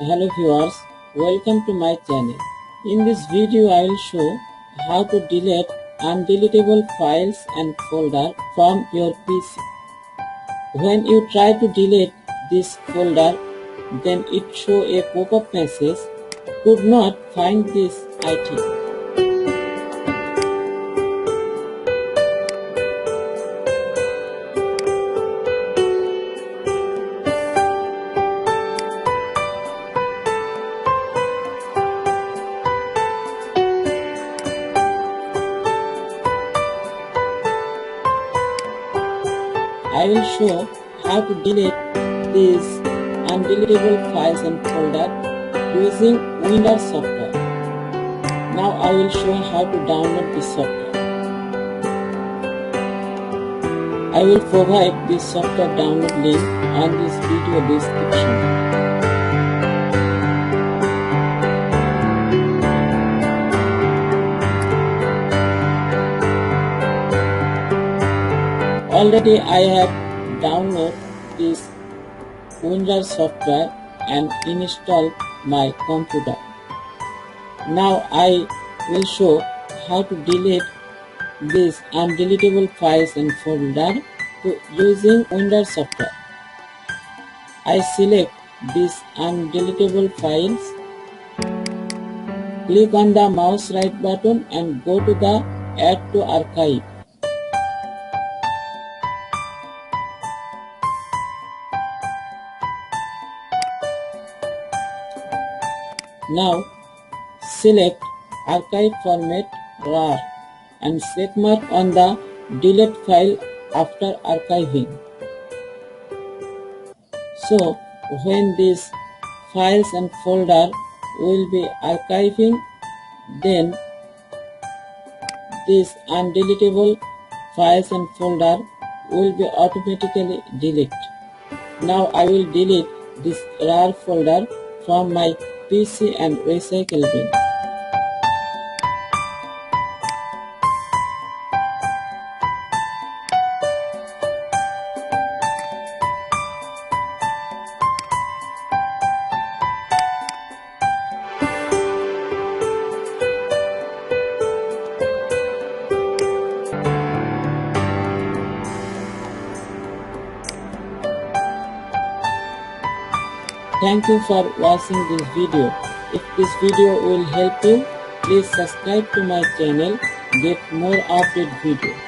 Hello viewers, welcome to my channel. In this video I will show how to delete undeletable files and folder from your PC. When you try to delete this folder, then it show a pop-up message, could not find this item. I will show how to delete these undeletable files and folder using WinRar Software. Now I will show how to download this software. I will provide this software download link on this video description. Already I have downloaded this WinRar software and installed my computer. Now I will show how to delete these undeletable files and folder using WinRar software. I select these undeletable files, click on the mouse right button and go to the Add to Archive. Now select Archive Format RAR and checkmark on the delete file after archiving. So when these files and folder will be archiving, then these undeletable files and folder will be automatically deleted. Now I will delete this RAR folder from my PC and recycle bin. Thank you for watching this video. If this video will help you, please subscribe to my channel, get more update video.